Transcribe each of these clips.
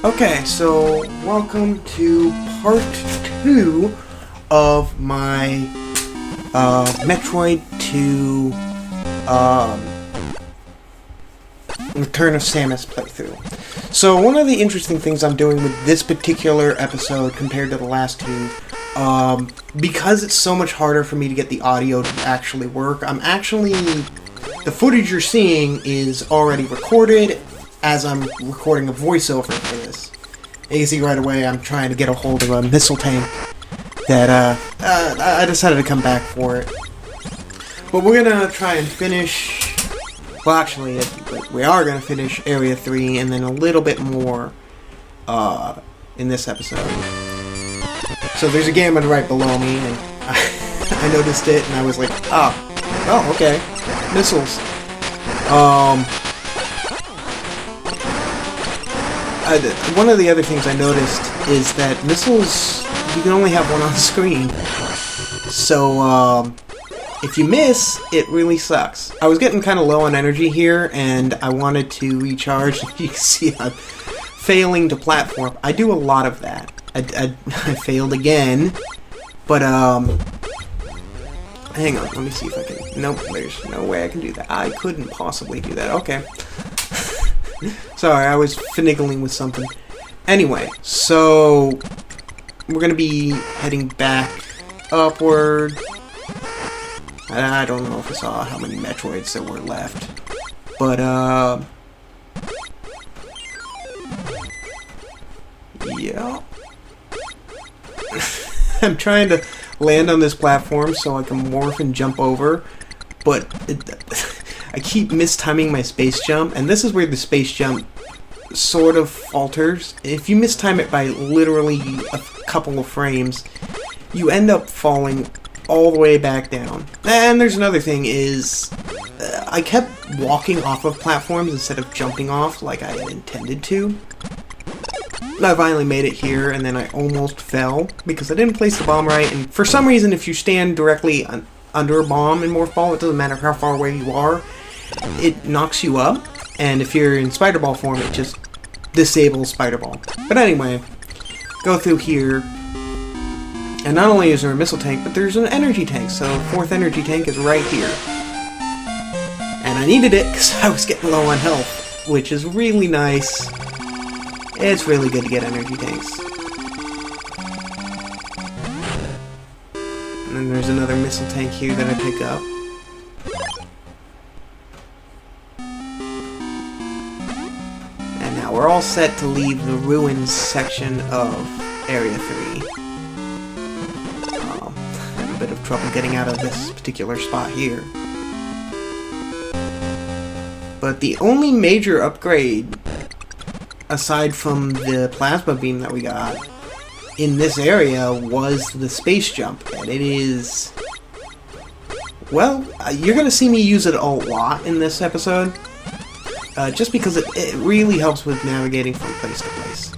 Okay, so welcome to part 2 of my Metroid 2 Return of Samus playthrough. So one of the interesting things I'm doing with this particular episode compared to the last two, because it's so much harder for me to get the audio to actually work, the footage you're seeing is already recorded as I'm recording a voiceover for this. You can see right away I'm trying to get a hold of a missile tank that I decided to come back for it. But we're gonna try and finish, well actually we are gonna finish Area 3 and then a little bit more in this episode. So there's a Gammon right below me and I noticed it and I was like, oh okay, missiles. One of the other things I noticed is that missiles, you can only have one on screen. So, if you miss, it really sucks. I was getting kind of low on energy here, and I wanted to recharge. You can see I'm failing to platform. I do a lot of that. I failed again, but, hang on, let me see if I can... Nope, there's no way I can do that. I couldn't possibly do that. Okay. Sorry, I was finagling with something. Anyway, so we're gonna be heading back upward. I don't know if I saw how many Metroids there were left, but yeah. I'm trying to land on this platform so I can morph and jump over, but I keep mistiming my space jump, and this is where the space jump sort of falters. If you mistime it by literally a couple of frames, you end up falling all the way back down. And there's another thing is, I kept walking off of platforms instead of jumping off like I had intended to. I finally made it here, and then I almost fell because I didn't place the bomb right, and for some reason if you stand directly under a bomb in Morph Ball, it doesn't matter how far away you are, it knocks you up, and if you're in Spider Ball form, it just disables Spider Ball. But anyway, go through here, and not only is there a missile tank, but there's an energy tank, so fourth energy tank is right here. And I needed it because I was getting low on health, which is really nice. It's really good to get energy tanks. And then there's another missile tank here that I pick up. And now we're all set to leave the ruins section of Area 3. I have a bit of trouble getting out of this particular spot here. But the only major upgrade, aside from the plasma beam that we got in this area, was the space jump, and it is, well, you're gonna see me use it a lot in this episode, just because it really helps with navigating from place to place.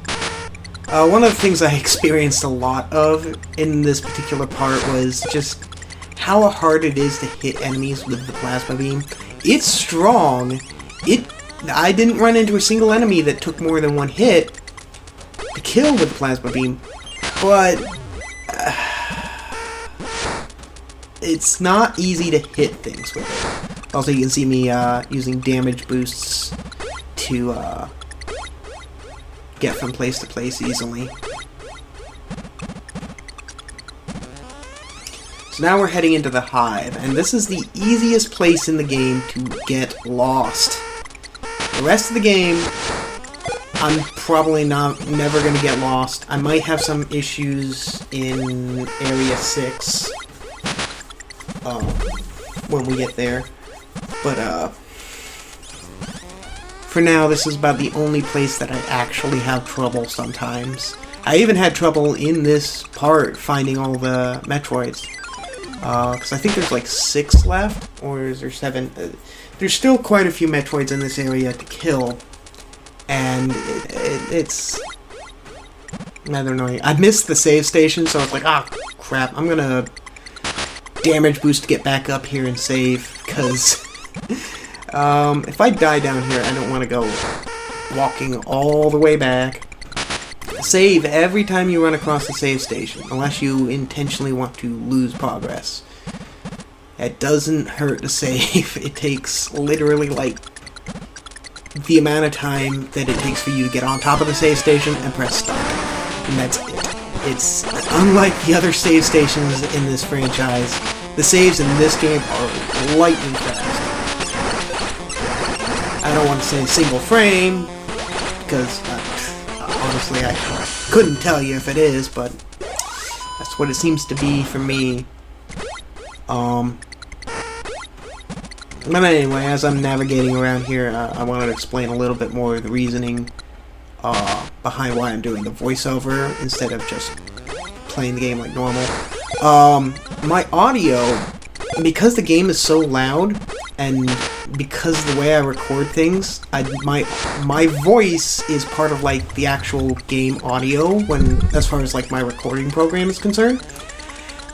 One of the things I experienced a lot of in this particular part was just how hard it is to hit enemies with the plasma beam. It's strong. I didn't run into a single enemy that took more than one hit to kill with the plasma beam, but it's not easy to hit things with it. Also, you can see me using damage boosts to get from place to place easily. So now we're heading into the Hive, and this is the easiest place in the game to get lost. The rest of the game, I'm probably never going to get lost. I might have some issues in Area 6 when we get there. But for now, this is about the only place that I actually have trouble sometimes. I even had trouble in this part finding all the Metroids. Because I think there's like 6 left, or is there 7? There's still quite a few Metroids in this area to kill, and it's rather annoying. I missed the save station, so I was like, crap, I'm gonna damage boost to get back up here and save, because if I die down here, I don't want to go walking all the way back save every time you run across the save station, unless you intentionally want to lose progress. It doesn't hurt to save. It takes literally like the amount of time that it takes for you to get on top of the save station and press start. And that's it. It's unlike the other save stations in this franchise. The saves in this game are lightning fast. I don't want to say single frame, because honestly I couldn't tell you if it is, but that's what it seems to be for me. But anyway, as I'm navigating around here, I wanted to explain a little bit more of the reasoning behind why I'm doing the voiceover instead of just playing the game like normal. My audio, because the game is so loud, and because the way I record things, my voice is part of like the actual game audio as far as like my recording program is concerned.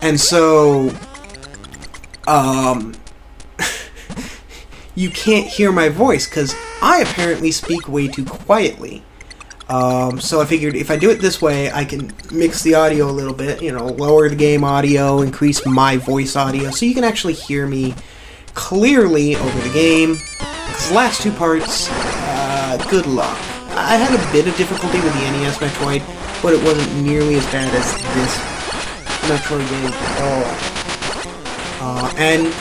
And so you can't hear my voice because I apparently speak way too quietly. So I figured if I do it this way, I can mix the audio a little bit, lower the game audio, increase my voice audio, so you can actually hear me clearly over the game. Because the last two parts, good luck. I had a bit of difficulty with the NES Metroid, but it wasn't nearly as bad as this Metroid game at all. And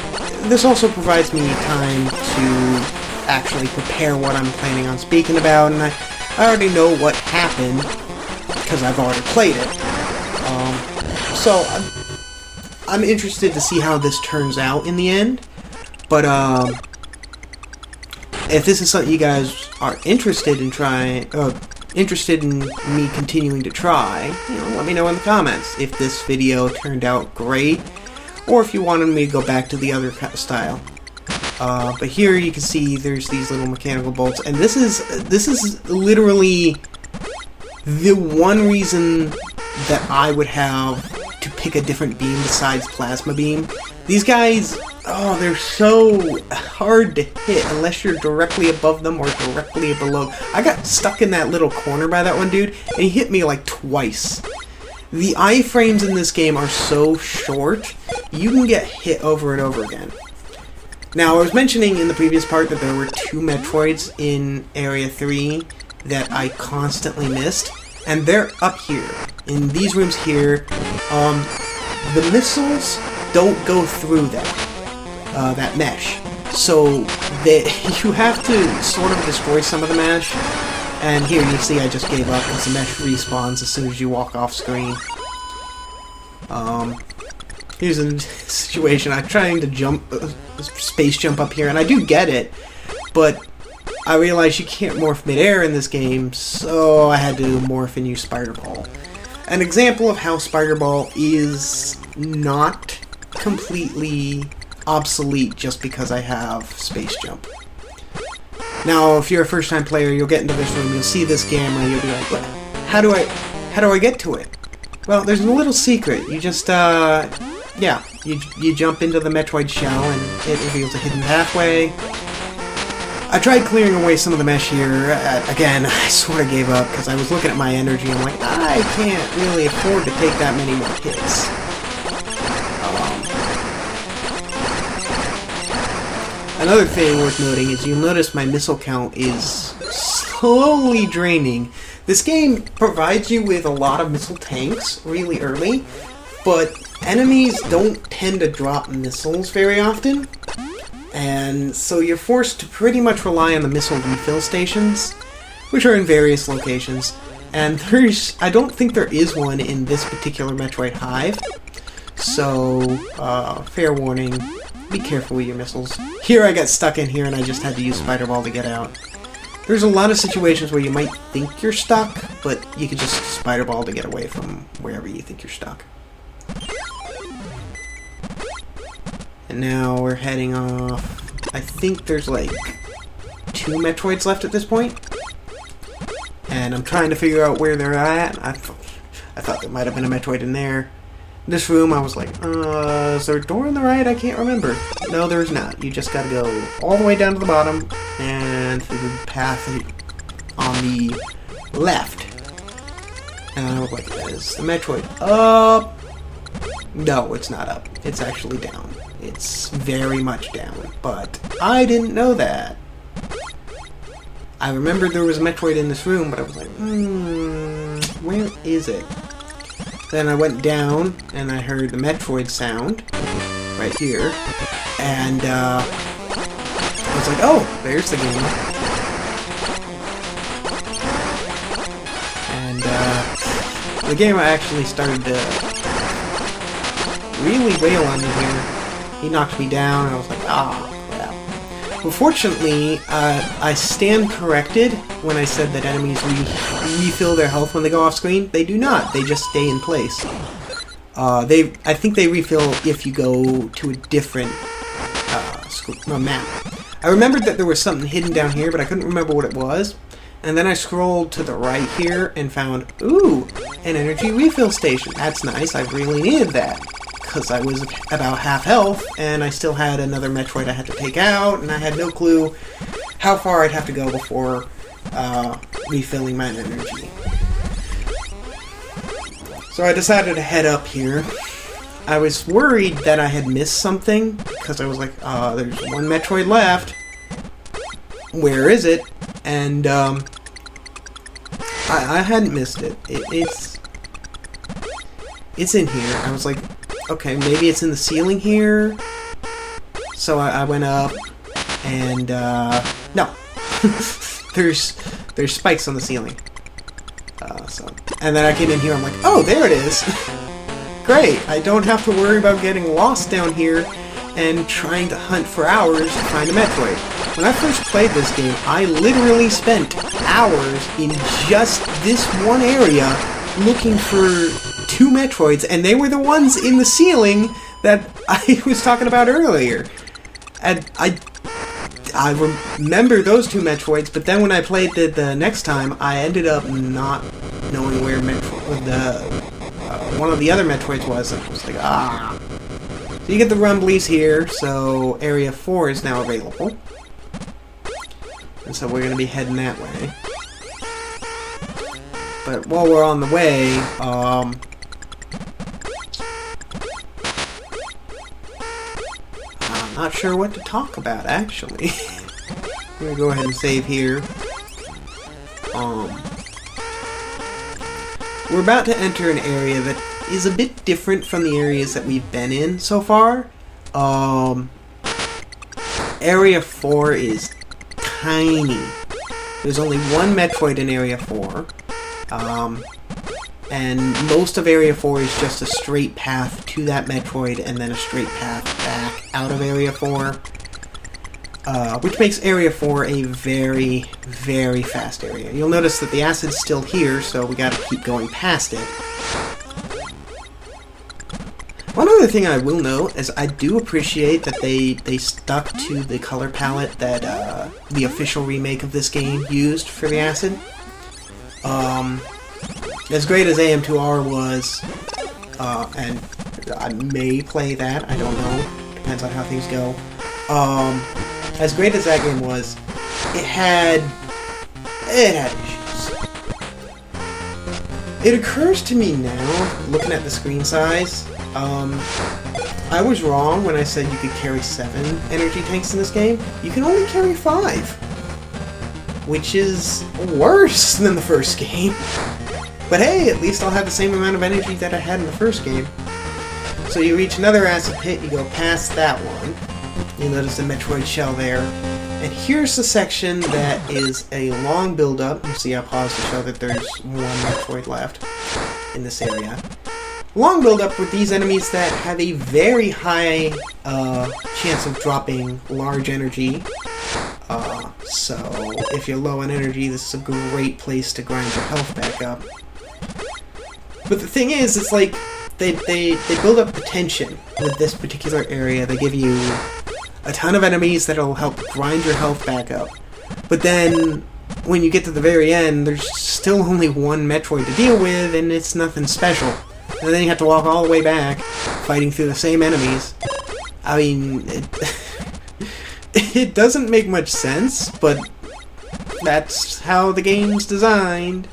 this also provides me time to actually prepare what I'm planning on speaking about, and I already know what happened because I've already played it. So I'm interested to see how this turns out in the end. But if this is something you guys are interested in trying, interested in me continuing to try, let me know in the comments if this video turned out great, or if you wanted me to go back to the other style. But here you can see there's these little mechanical bolts, and this is literally the one reason that I would have to pick a different beam besides plasma beam. These guys, they're so hard to hit unless you're directly above them or directly below. I got stuck in that little corner by that one dude, and he hit me like twice. The iframes in this game are so short, you can get hit over and over again. Now, I was mentioning in the previous part that there were 2 Metroids in Area 3 that I constantly missed, and they're up here, in these rooms here. The missiles don't go through that mesh, so you have to sort of destroy some of the mesh. And here you see I just gave up because the mesh respawns as soon as you walk off screen. Here's a situation. I'm trying to space jump up here, and I do get it, but I realize you can't morph midair in this game, so I had to morph and use Spider Ball. An example of how Spider Ball is not completely obsolete just because I have space jump. Now, if you're a first-time player, you'll get into this room, you'll see this gamma, you'll be like, how do I get to it? Well, there's a little secret. You just, you jump into the Metroid shell, and it reveals a hidden pathway. I tried clearing away some of the mesh here. Again, I sort of gave up, because I was looking at my energy, and I'm like, I can't really afford to take that many more hits. Another thing worth noting is you'll notice my missile count is slowly draining. This game provides you with a lot of missile tanks really early, but enemies don't tend to drop missiles very often, and so you're forced to pretty much rely on the missile refill stations, which are in various locations, and I don't think there is one in this particular Metroid Hive, so fair warning. Be careful with your missiles. Here I got stuck in here and I just had to use Spider Ball to get out. There's a lot of situations where you might think you're stuck, but you could just Spider Ball to get away from wherever you think you're stuck. And now we're heading off. I think there's like 2 Metroids left at this point. And I'm trying to figure out where they're at. I thought there might have been a Metroid in there. This room, I was like, is there a door on the right? I can't remember. No, there's not. You just gotta go all the way down to the bottom and through the path on the left. And I was like, is the Metroid up? No, it's not up. It's actually down. It's very much down. But I didn't know that. I remembered there was a Metroid in this room, but I was like, where is it? Then I went down, and I heard the Metroid sound right here. And I was like, oh, there's the game. And the game actually started to really wail on me here. He knocked me down, and I was like, ah, crap. Well, fortunately, I stand corrected when I said that enemies refill their health when they go off screen. They do not. They just stay in place. I think they refill if you go to a different map. I remembered that there was something hidden down here, but I couldn't remember what it was. And then I scrolled to the right here and found, ooh, an energy refill station. That's nice. I really needed that. Because I was about half health, and I still had another Metroid I had to take out, and I had no clue how far I'd have to go before refilling my energy. So I decided to head up here. I was worried that I had missed something, because I was like, there's one Metroid left. Where is it? And I hadn't missed it. It's in here. I was like, okay, maybe it's in the ceiling here. So I went up, and no, there's spikes on the ceiling. And then I came in here. I'm like, oh, there it is. Great. I don't have to worry about getting lost down here and trying to hunt for hours to find a Metroid. When I first played this game, I literally spent hours in just this one area looking for 2 Metroids, and they were the ones in the ceiling that I was talking about earlier. And I remember those 2 Metroids, but then when I played the next time, I ended up not knowing where one of the other Metroids was, and I was like, ah. So you get the rumblies here, so Area 4 is now available. And so we're going to be heading that way. But while we're on the way, I'm not sure what to talk about, actually. I'm going to go ahead and save here. We're about to enter an area that is a bit different from the areas that we've been in so far. Area 4 is tiny. There's only one Metroid in Area 4. And most of Area 4 is just a straight path to that Metroid and then a straight path back out of Area 4. Which makes Area 4 a very, very fast area. You'll notice that the acid's still here, so we gotta keep going past it. One other thing I will note is I do appreciate that they stuck to the color palette that the official remake of this game used for the acid. As great as AM2R was, and I may play that, I don't know, depends on how things go. As great as that game was, it had issues. It occurs to me now, looking at the screen size, I was wrong when I said you could carry 7 energy tanks in this game. You can only carry 5, which is worse than the first game. But hey, at least I'll have the same amount of energy that I had in the first game. So you reach another acid pit, you go past that one. You'll notice the Metroid shell there. And here's the section that is a long build-up. You see I paused to show that there's one Metroid left in this area. Long build-up with these enemies that have a very high chance of dropping large energy. So if you're low on energy, this is a great place to grind your health back up. But the thing is, it's like they build up the tension with this particular area. They give you a ton of enemies that'll help grind your health back up. But then, when you get to the very end, there's still only one Metroid to deal with, and it's nothing special. And then you have to walk all the way back, fighting through the same enemies. I mean, it doesn't make much sense, but that's how the game's designed.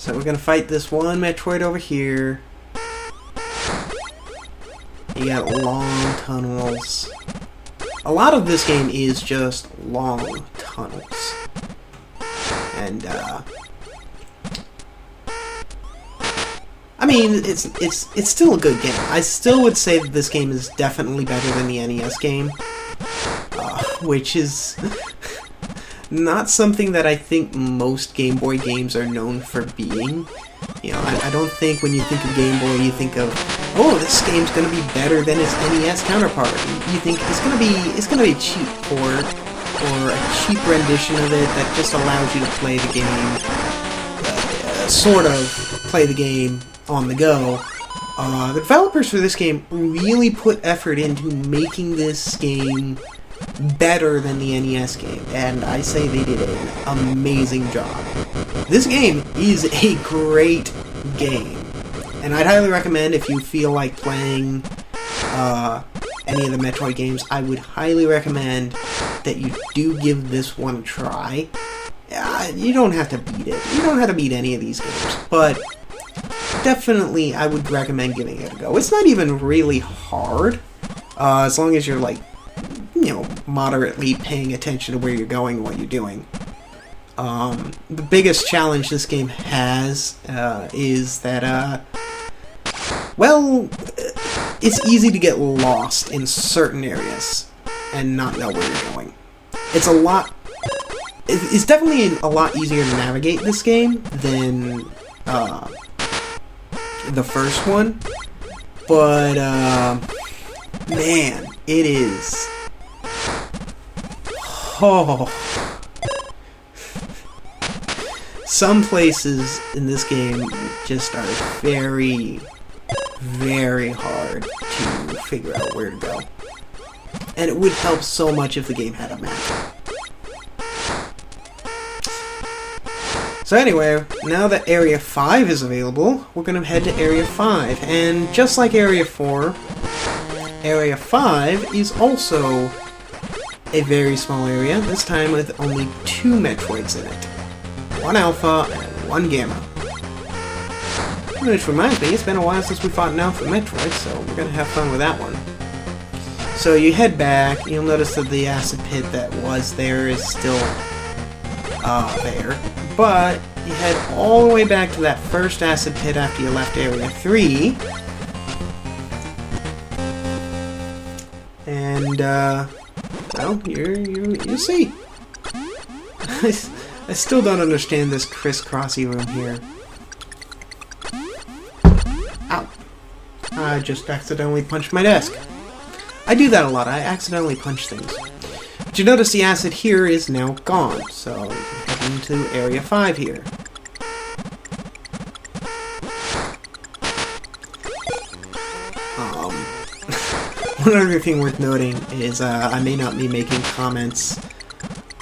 So we're gonna fight this one Metroid over here. You got long tunnels. A lot of this game is just long tunnels. And, I mean, it's still a good game. I still would say that this game is definitely better than the NES game. Which is not something that I think most Game Boy games are known for being. You know, I don't think when you think of Game Boy, you think of, oh, this game's gonna be better than its NES counterpart. You think it's gonna be a cheap port or a cheap rendition of it that just allows you to play the game, sort of play the game on the go. The developers for this game really put effort into making this game better than the NES game, and I say they did an amazing job. This game is a great game, and I'd highly recommend, if you feel like playing any of the Metroid games, I would highly recommend that you do give this one a try. You don't have to beat it. You don't have to beat any of these games, but definitely I would recommend giving it a go. It's not even really hard, as long as you're, like, you know, moderately paying attention to where you're going and what you're doing. The biggest challenge this game has is that, well, it's easy to get lost in certain areas and not know where you're going. It's definitely a lot easier to navigate this game than the first one, but man, it is. Oh, some places in this game just are very, very hard to figure out where to go. And it would help so much if the game had a map. So anyway, now that Area 5 is available, we're going to head to Area 5. And just like Area 4, Area 5 is also a very small area, this time with only 2 Metroids in it. 1 Alpha and 1 Gamma. Which reminds me, it's been a while since we fought an Alpha Metroid, so we're going to have fun with that one. So you head back, you'll notice that the acid pit that was there is still there. But you head all the way back to that first acid pit after you left Area 3. And, well, you'll see. I still don't understand this crisscrossy room here. Ow. I just accidentally punched my desk. I do that a lot. I accidentally punch things. But you notice the acid here is now gone, so we can head into Area 5 here. One other thing worth noting is I may not be making comments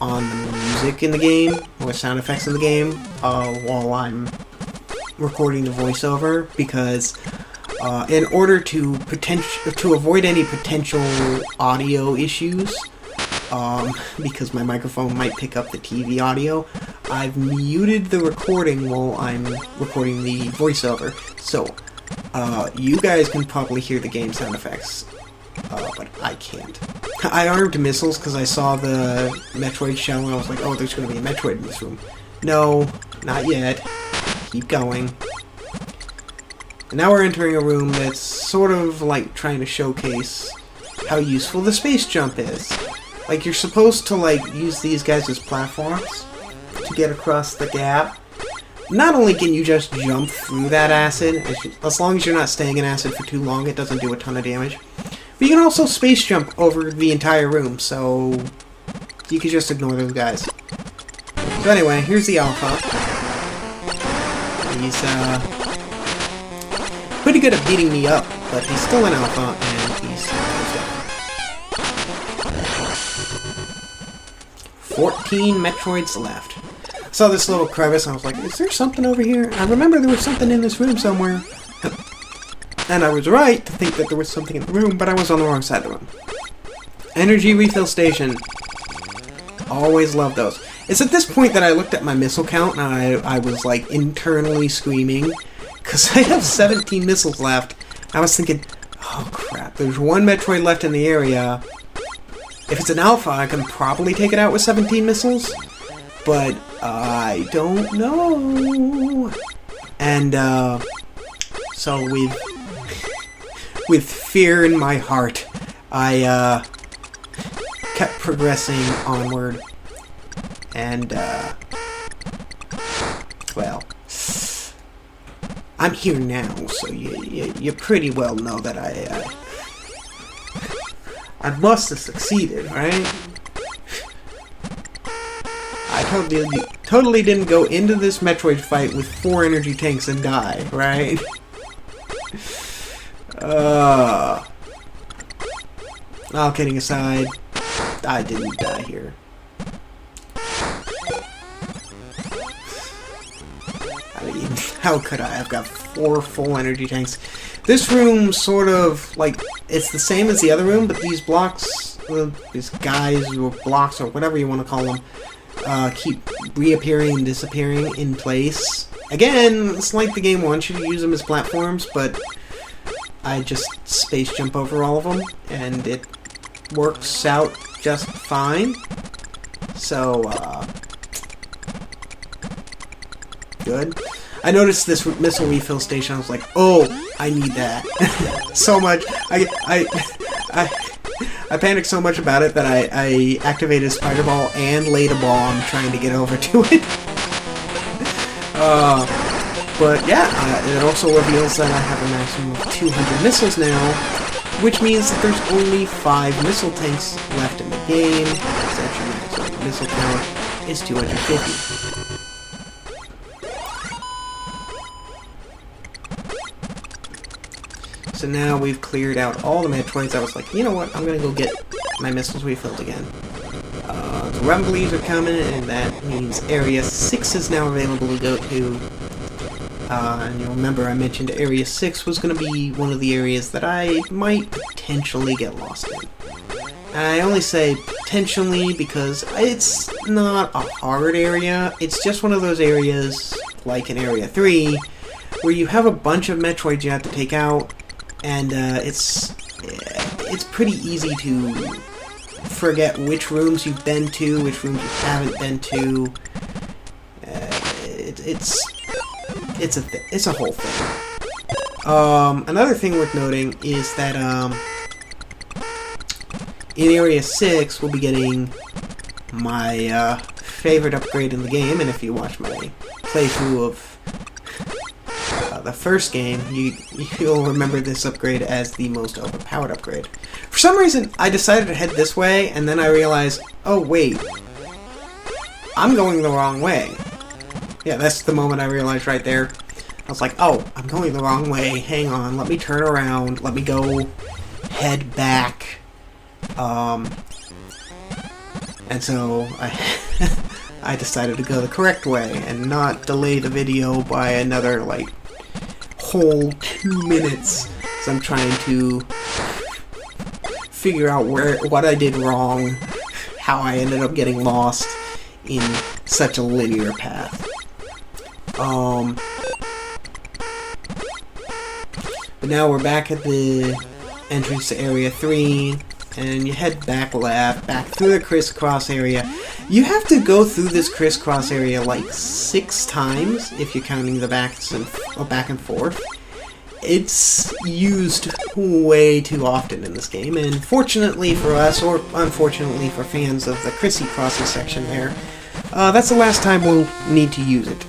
on the music in the game, or sound effects in the game, while I'm recording the voiceover, because in order to avoid any potential audio issues, because my microphone might pick up the TV audio, I've muted the recording while I'm recording the voiceover. So, you guys can probably hear the game sound effects, but I can't. I armed missiles because I saw the Metroid shell and I was like, oh, there's going to be a Metroid in this room. No, not yet. Keep going. And now we're entering a room that's sort of like trying to showcase how useful the space jump is. Like, you're supposed to, like, use these guys as platforms to get across the gap. Not only can you just jump through that acid, as long as you're not staying in acid for too long, it doesn't do a ton of damage. But you can also space jump over the entire room, so you can just ignore those guys. So anyway, here's the Alpha. He's, pretty good at beating me up, but he's still an Alpha, and he's goes down. 14 Metroids left. I saw this little crevice, and I was like, is there something over here? I remember there was something in this room somewhere. And I was right to think that there was something in the room, but I was on the wrong side of the room. Energy refill station. Always love those. It's at this point that I looked at my missile count and I was like internally screaming because I have 17 missiles left. I was thinking, oh crap, there's one Metroid left in the area. If it's an alpha, I can probably take it out with 17 missiles, but I don't know. And so with fear in my heart, I kept progressing onward. And, well, I'm here now, so you pretty well know that I must have succeeded, right? I totally didn't go into this Metroid fight with 4 energy tanks and die, right? All kidding aside, I didn't die here. I mean, how could I? I've got 4 full energy tanks. This room sort of, like, it's the same as the other room, but these blocks, these guys or blocks or whatever you want to call them, keep reappearing and disappearing in place. Again, it's like the game wants you to use them as platforms, but I just space jump over all of them, and it works out just fine. So, good. I noticed this missile refill station. I was like, oh, I need that so much. I panicked so much about it that I activated Spider Ball and laid a bomb trying to get over to it. But yeah, it also reveals that I have a maximum of 200 missiles now, which means that there's only 5 missile tanks left in the game. Its actual maximum missile count is 250. So now we've cleared out all the Metroids. I was like, you know what, I'm gonna go get my missiles refilled again. The Rumblies are coming, and that means Area 6 is now available to go to. And you'll remember I mentioned Area 6 was going to be one of the areas that I might potentially get lost in. And I only say potentially because it's not a hard area. It's just one of those areas, like in Area 3, where you have a bunch of Metroids you have to take out, and it's pretty easy to forget which rooms you've been to, which rooms you haven't been to. It's a whole thing. Another thing worth noting is that in Area 6 we'll be getting my favorite upgrade in the game, and if you watch my playthrough of the first game, you'll remember this upgrade as the most overpowered upgrade. For some reason, I decided to head this way, and then I realized, oh wait, I'm going the wrong way. Yeah, that's the moment I realized right there. I was like, oh, I'm going the wrong way. Hang on, let me turn around. Let me go head back. And so I decided to go the correct way and not delay the video by another, like, whole 2 minutes. So I'm trying to figure out what I did wrong, how I ended up getting lost in such a linear path. But now we're back at the entrance to Area 3, and you head back left, back through the crisscross area. You have to go through this crisscross area like 6 times, if you're counting the back and forth. It's used way too often in this game, and fortunately for us, or unfortunately for fans of the crissy-crossy section there, that's the last time we'll need to use it.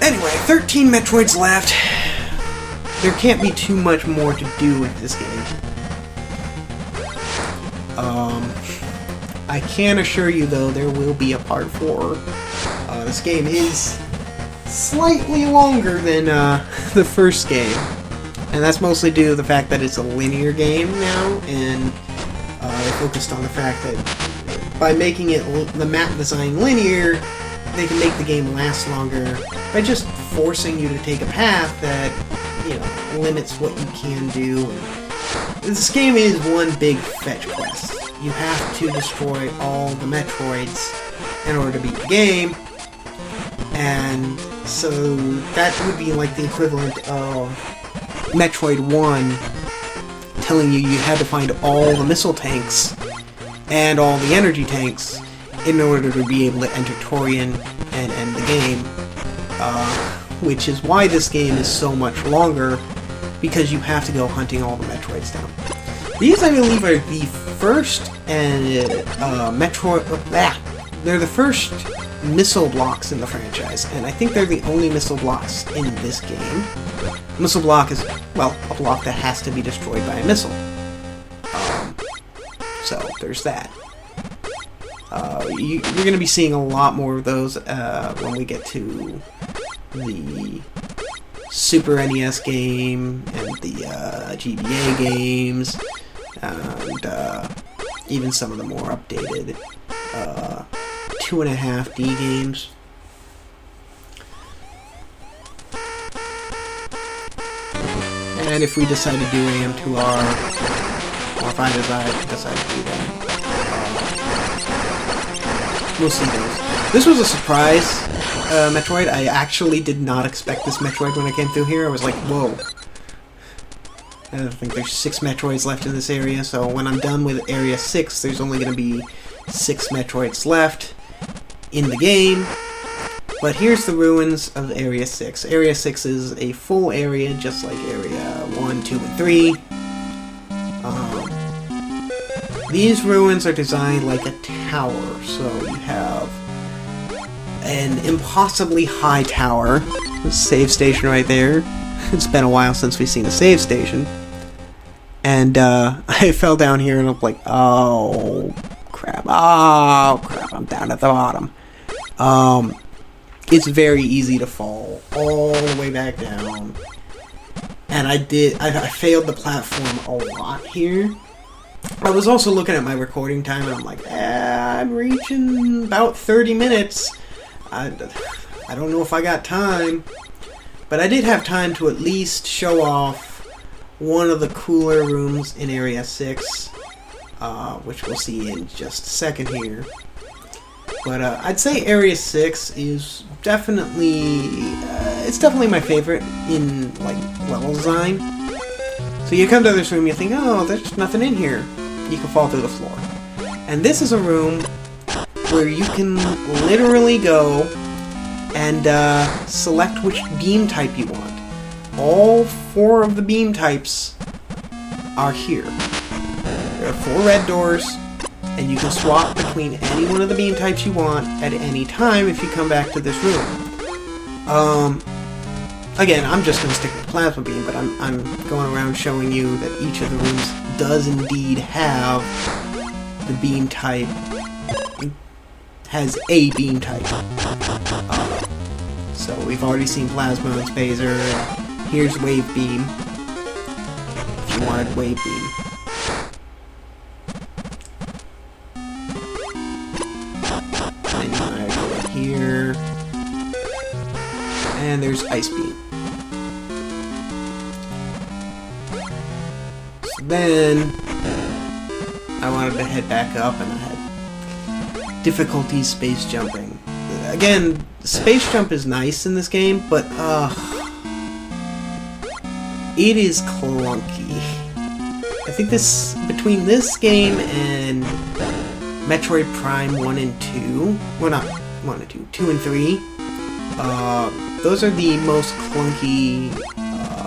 Anyway, 13 Metroids left. There can't be too much more to do with this game. I can assure you, though, there will be a part 4. This game is slightly longer than the first game. And that's mostly due to the fact that it's a linear game now, and they focused on the fact that by making it the map design linear, they can make the game last longer by just forcing you to take a path that, you know, limits what you can do. This game is one big fetch quest. you have to destroy all the Metroids in order to beat the game. And so that would be like the equivalent of Metroid 1 telling you you had to find all the missile tanks and all the energy tanks in order to be able to enter Torian and end the game. Which is why this game is so much longer, because you have to go hunting all the Metroids down. These, I believe, are the first they're the first missile blocks in the franchise, and I think they're the only missile blocks in this game. A missile block is, well, a block that has to be destroyed by a missile. So, there's that. You're going to be seeing a lot more of those when we get to the Super NES game and the GBA games, and even some of the more updated 2.5D games. And if we decide to do AM2R, or if I decide to do that, we'll see those. This was a surprise Metroid. I actually did not expect this Metroid when I came through here. I was like, whoa. I think there's 6 Metroids left in this area, so when I'm done with Area 6, there's only going to be 6 Metroids left in the game. But here's the ruins of Area 6. Area 6 is a full area, just like Area 1, 2, and 3. These ruins are designed like a tower, so you have an impossibly high tower. Save station right there. It's been a while since we've seen a save station. And I fell down here and I'm like, oh crap, I'm down at the bottom. It's very easy to fall all the way back down. And I failed the platform a lot here. I was also looking at my recording time and I'm like, I'm reaching about 30 minutes. I don't know if I got time. But I did have time to at least show off one of the cooler rooms in Area 6, which we'll see in just a second here. But I'd say Area 6 is definitely, it's definitely my favorite in, like, level design. So you come to this room, you think, oh, there's nothing in here. You can fall through the floor. And this is a room where you can literally go and select which beam type you want. All 4 of the beam types are here. There are 4 red doors, and you can swap between any one of the beam types you want at any time if you come back to this room. Again, I'm just going to stick with plasma beam, but I'm going around showing you that each of the rooms does indeed have the beam type, has a beam type. So we've already seen plasma and spacer. Here's wave beam, if you wanted wave beam. And you want to go in here, and there's ice beam. So then I wanted to head back up, and I had difficulty space jumping. Again, space jump is nice in this game, but it is clunky. I think between this game and Metroid Prime 1 and 2, well, not 1 and 2, 2 and 3, those are the most clunky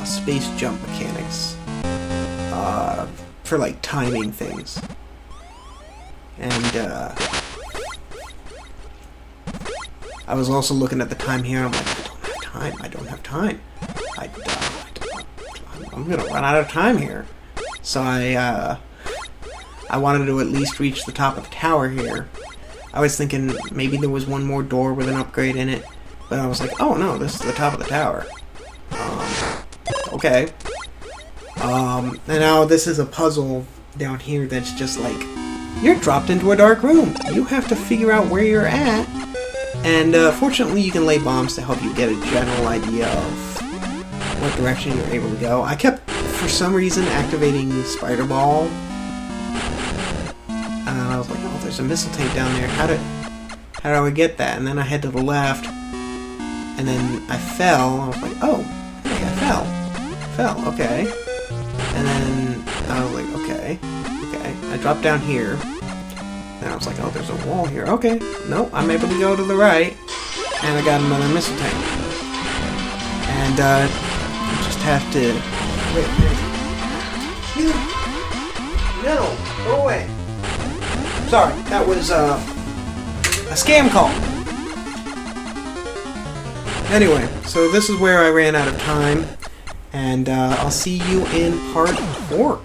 space jump mechanics for, like, timing things. And I was also looking at the time here, and I'm like, I don't have time. I'm gonna run out of time here. So I wanted to at least reach the top of the tower here. I was thinking maybe there was one more door with an upgrade in it, but I was like, oh no, this is the top of the tower. Okay. And now this is a puzzle down here that's just like, you're dropped into a dark room. You have to figure out where you're at. And fortunately, you can lay bombs to help you get a general idea of what direction you're able to go. I kept, for some reason, activating Spider Ball there's a missile tank down there. How do I get that? And then I head to the left, and then I fell. I was like, oh, hey, I fell, okay. And then I was like, okay. I dropped down here. Then I was like, oh, there's a wall here. Okay, no, I'm able to go to the right, and I got another missile tank. And I just have to wait. No, go away. Sorry, that was a scam call. Anyway, so this is where I ran out of time, and I'll see you in part 4.